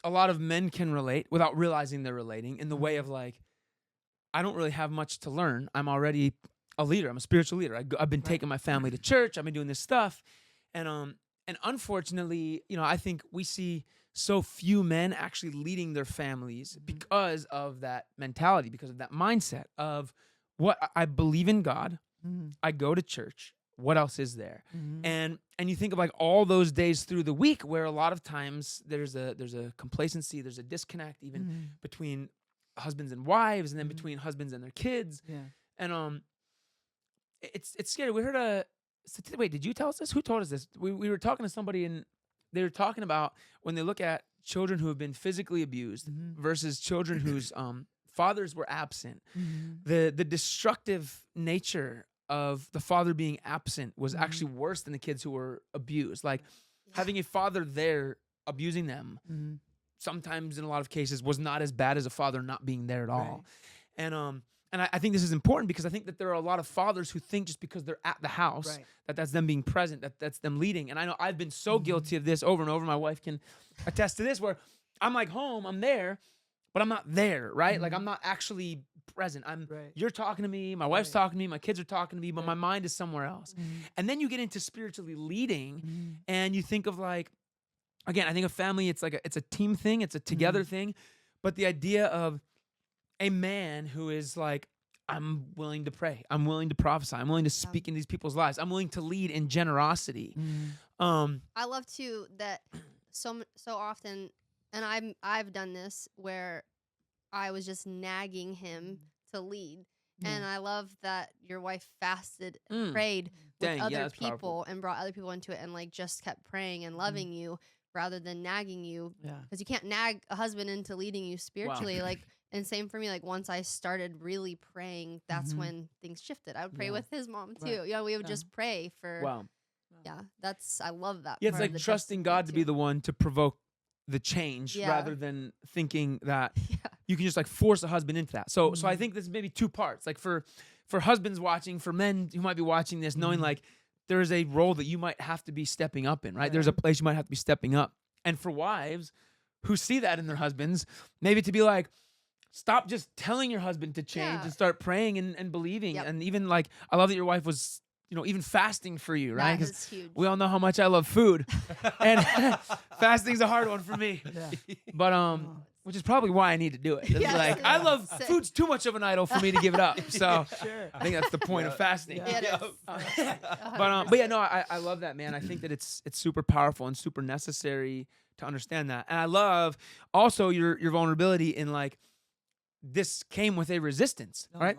a lot of men can relate without realizing they're relating in the way of like, I don't really have much to learn. I'm already a leader. I'm a spiritual leader. I've been taking my family to church. I've been doing this stuff, and unfortunately, I think we see so few men actually leading their families because of that mentality, because of that mindset of what I believe in God. I go to church. What else is there? And you think of like all those days through the week where a lot of times there's a complacency, there's a disconnect even between husbands and wives, and then between husbands and their kids. Yeah. And it's scary. We heard wait, did you tell us this? Who told us this? We were talking to somebody, and they were talking about when they look at children who have been physically abused versus children whose fathers were absent. The destructive nature of the father being absent was actually worse than the kids who were abused. Like having a father there abusing them, sometimes in a lot of cases was not as bad as a father not being there at all. And I think this is important because I think that there are a lot of fathers who think just because they're at the house that's them being present, that's them leading. And I know I've been so guilty of this over and over. My wife can attest to this, where I'm like home, I'm there, but I'm not there, right? Like I'm not actually present. You're talking to me, my wife's talking to me, my kids are talking to me, but my mind is somewhere else. And then you get into spiritually leading, and you think of like, again, I think a family, it's a team thing, it's a together thing, but the idea of a man who is like, I'm willing to pray, I'm willing to prophesy, I'm willing to speak in these people's lives, I'm willing to lead in generosity. I love too that so often, and I've done this where I was just nagging him to lead. And I love that your wife fasted and prayed with other people powerful. and brought other people into it, and like just kept praying and loving you rather than nagging you. Because you can't nag a husband into leading you spiritually. Like, and same for me. Like once I started really praying, that's when things shifted. I would pray with his mom too. We would just pray for. I love that. Yeah, it's like trusting God to be the one to provoke the change rather than thinking that you can just like force a husband into that. So I think this is maybe two parts. Like for husbands watching, for men who might be watching this, knowing like there is a role that you might have to be stepping up in, right? There's a place you might have to be stepping up. And for wives who see that in their husbands, maybe to be like, stop just telling your husband to change and start praying and believing. And even like, I love that your wife was, even fasting for you, right? That is huge. We all know how much I love food, and fasting's a hard one for me. But which is probably why I need to do it. Like I love food's too much of an idol for me to give it up. So I think that's the point of fasting. But yeah, no, I love that, man. I think that it's super powerful and super necessary to understand that. And I love also your vulnerability in like, this came with a resistance, right?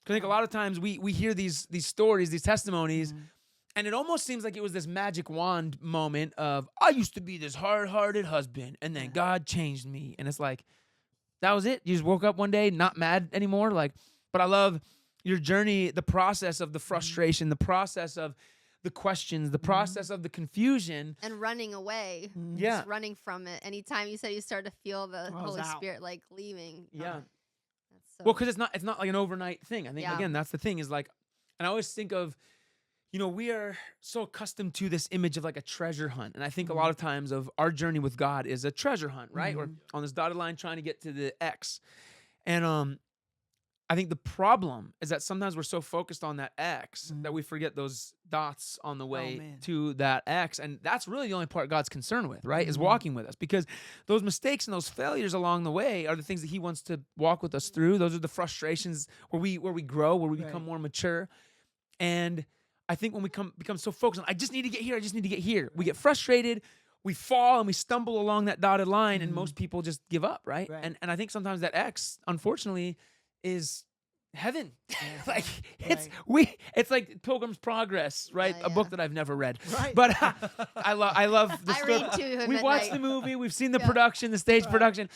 I think a lot of times we hear these stories, these testimonies, and it almost seems like it was this magic wand moment of, I used to be this hard-hearted husband, and then God changed me. And it's like, that was it? You just woke up one day not mad anymore? Like, but I love your journey, the process of the frustration, the process of the questions, the process of the confusion. And running away. Just running from it. Anytime you said you start to feel the Holy Spirit like leaving. Well, because it's not like an overnight thing. I think, again, that's the thing is like, and I always think of, we are so accustomed to this image of like a treasure hunt. And I think a lot of times of our journey with God is a treasure hunt, right? We're on this dotted line trying to get to the X. And I think the problem is that sometimes we're so focused on that X that we forget those dots on the way to that X. And that's really the only part God's concerned with, right? Is walking with us, because those mistakes and those failures along the way are the things that he wants to walk with us through. Those are the frustrations where we grow, where we become more mature. And I think when we become so focused on, I just need to get here, we get frustrated, we fall and we stumble along that dotted line, and most people just give up, right? And I think sometimes that X, unfortunately, is heaven. Like it's like Pilgrim's Progress, right? A book that I've never read. But I love the story. I read too. We've watched the movie, we've seen the production, the stage production.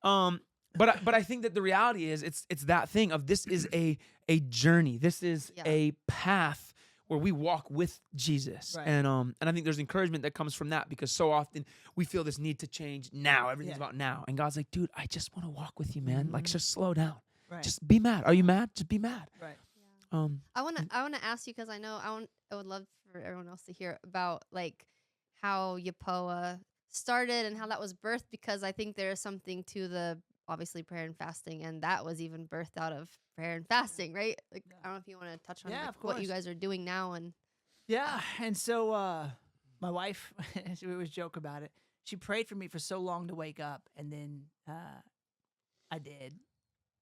But I think that the reality is it's that thing of, this is a journey. This is a path where we walk with Jesus. And I think there's encouragement that comes from that, because so often we feel this need to change now. Everything's about now. And God's like, dude, I just want to walk with you, man. Like, just slow down. Just be mad. Are you mad? Just be mad. I want to ask you, because I know I would love for everyone else to hear about like how Yapoa started and how that was birthed, because I think there is something to the obviously prayer and fasting, and that was even birthed out of prayer and fasting, right? Like, I don't know if you want to touch on Yeah, like, of what you course. guys are doing now. And Yeah, and so my wife, we always joke about it. She prayed for me for so long to wake up, and then I did,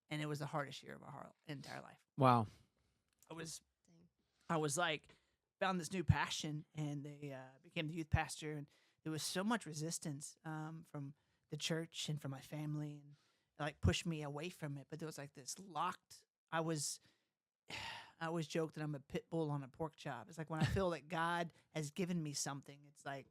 and it was the hardest year of our entire life. Wow. I was like, found this new passion, and they became the youth pastor, and there was so much resistance from the church and from my family, and like pushed me away from it. But there was like this locked. I always joke that I'm a pit bull on a pork chop. It's like when I feel that God has given me something, it's like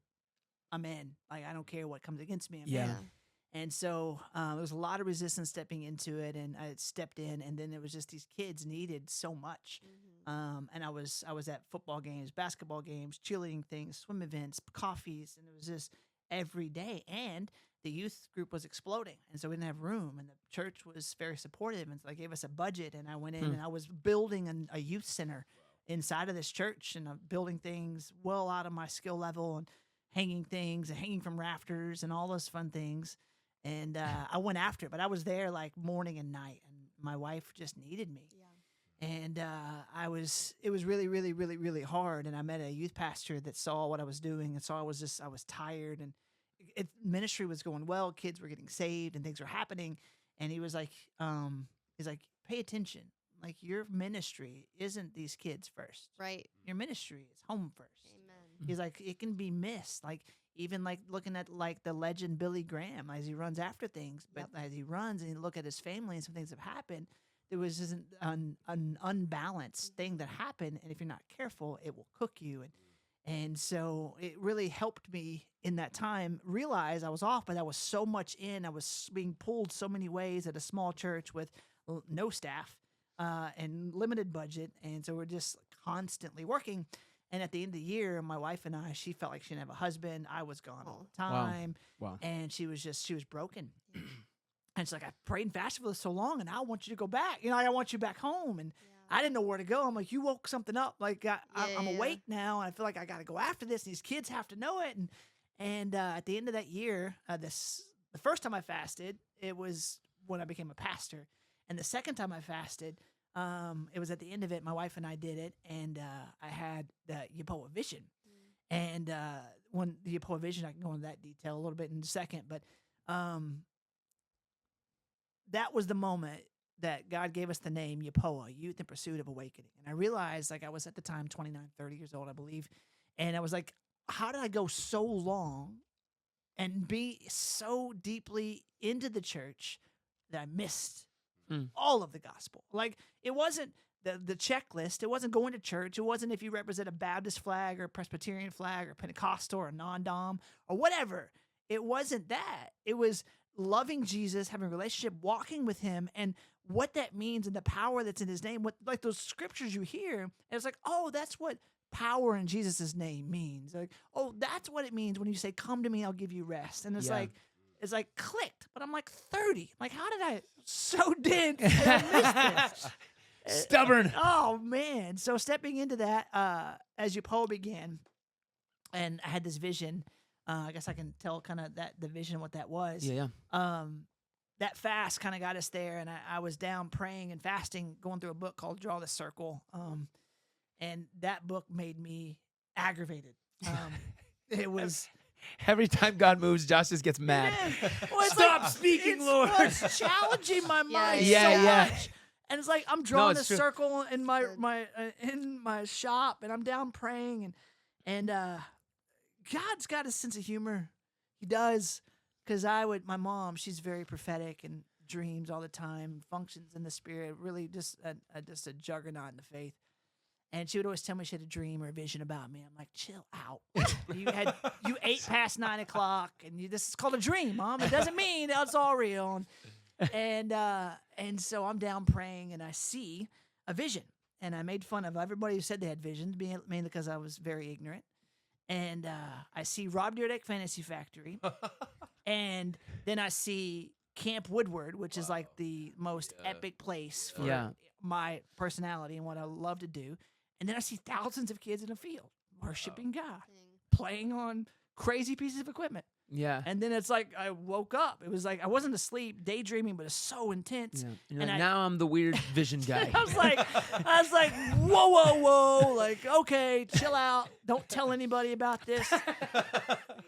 I'm in. Like I don't care what comes against me. I'm Yeah. in. And so there was a lot of resistance stepping into it, and I stepped in, and then it was just these kids needed so much. And I was at football games, basketball games, cheerleading things, swim events, coffees, and it was just every day. And the youth group was exploding, and so we didn't have room, and the church was very supportive, and so they gave us a budget, and I went in and I was building a youth center inside of this church, and I'm building things well out of my skill level, and hanging things and hanging from rafters and all those fun things. And I went after it, but I was there like morning and night, and my wife just needed me. And it was really, really, really, really hard. And I met a youth pastor that saw what I was doing and saw I was tired, and ministry was going well. Kids were getting saved and things were happening. And he was like, pay attention. Like your ministry isn't these kids first. right. Your ministry is home first. Amen. He's like, it can be missed. Like even like looking at like the legend Billy Graham as he runs after things, but as he runs and you look at his family and some things have happened, there was just an unbalanced thing that happened, and if you're not careful, it will cook you. And so it really helped me in that time realize I was off, but I was so much in. I was being pulled so many ways at a small church with no staff and limited budget, and so we're just constantly working. And at the end of the year, my wife and I, she felt like she didn't have a husband. I was gone all the time. Wow. And she was broken. And it's like, I prayed and fasted for this so long, and I want you to go back. You know, I want you back home. And I didn't know where to go. I'm like, you woke something up. Like, I'm awake now, and I feel like I got to go after this. And these kids have to know it. And at the end of that year, the first time I fasted, it was when I became a pastor. And the second time I fasted, it was at the end of it. My wife and I did it, and I had the Yapoa vision. And when the Yapoa vision, I can go into that detail a little bit in a second, but that was the moment that God gave us the name Yapoa, Youth in Pursuit of Awakening. And I realized, like, I was at the time 29, 30 years old, I believe. And I was like, how did I go so long and be so deeply into the church that I missed all of the gospel? Like, it wasn't the checklist. It wasn't going to church. It wasn't if you represent a Baptist flag or a Presbyterian flag or Pentecostal or a non-dom or whatever. It wasn't that. It was loving Jesus, having a relationship, walking with him, and what that means and the power that's in his name. What, like those scriptures you hear, and it's like, oh, that's what power in Jesus' name means. Like, oh, that's what it means when you say, come to me, I'll give you rest. And it's like clicked, but I'm like 30. Like, how did I so did I miss this? Stubborn. Oh man. So stepping into that, as Yapoa began, and I had this vision. I guess I can tell kind of that the vision, what that was. Yeah. That fast kind of got us there, and I was down praying and fasting, going through a book called Draw the Circle. And that book made me aggravated. It was Every time God moves, Josh just gets mad. Well, Stop speaking, Lord. It's challenging my mind Yeah. much. And it's like I'm drawing a it's true. circle in my in my shop, and I'm down praying, and God's got a sense of humor. He does, because my mom, she's very prophetic and dreams all the time, functions in the spirit, really just a juggernaut in the faith. And she would always tell me she had a dream or a vision about me. I'm like, chill out. You ate past 9 o'clock, and this is called a dream, Mom. It doesn't mean it's all real. And so I'm down praying, and I see a vision. And I made fun of everybody who said they had visions, mainly because I was very ignorant. And I see Rob Dyrdek Fantasy Factory. And then I see Camp Woodward, which is like the most epic place for my personality and what I love to do. And then I see thousands of kids in a field worshiping God, playing on crazy pieces of equipment. Yeah. And then it's like I woke up. It was like I wasn't asleep, daydreaming, but it's so intense. Yeah. And And like, I- now I'm the weird vision guy. I was like, whoa, like, okay, chill out. Don't tell anybody about this.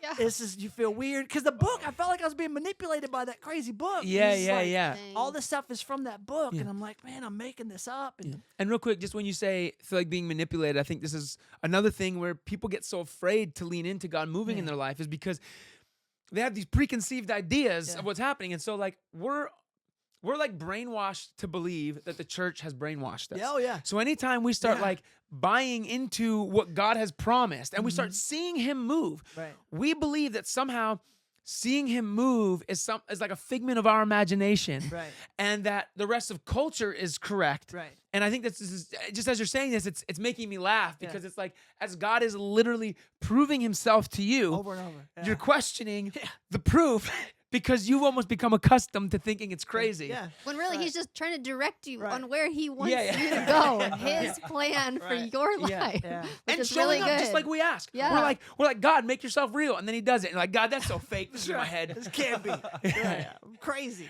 Yeah. This is, you feel weird. Because the book, I felt like I was being manipulated by that crazy book. Yeah, It's yeah, like, yeah. Dang. All this stuff is from that book. Yeah. And I'm like, man, I'm making this up. And And real quick, just when you say feel like being manipulated, I think this is another thing where people get so afraid to lean into God moving in Yeah. their life is because they have these preconceived ideas Yeah. of what's happening. And so like we're like brainwashed to believe that the church has brainwashed us. oh, yeah. So anytime we start Yeah. like buying into what God has promised and we Mm-hmm. start seeing him move, Right. we believe that somehow seeing him move is like a figment of our imagination. Right. And that the rest of culture is correct. Right. And I think this is just as you're saying this, it's making me laugh Yeah. because it's like as God is literally proving himself to you, Over and over. Yeah. you're questioning the proof because you've almost become accustomed to thinking it's crazy. Yeah. When really he's just trying to direct you Right. on where he wants Yeah, you yeah. to go, his plan for Right. your Yeah. life, Yeah. which And is showing really up good. just like we ask. Yeah. We're like, God, make yourself real. And then he does it. And like, God, that's so fake. This is in my head. This can't be. Yeah. I'm crazy.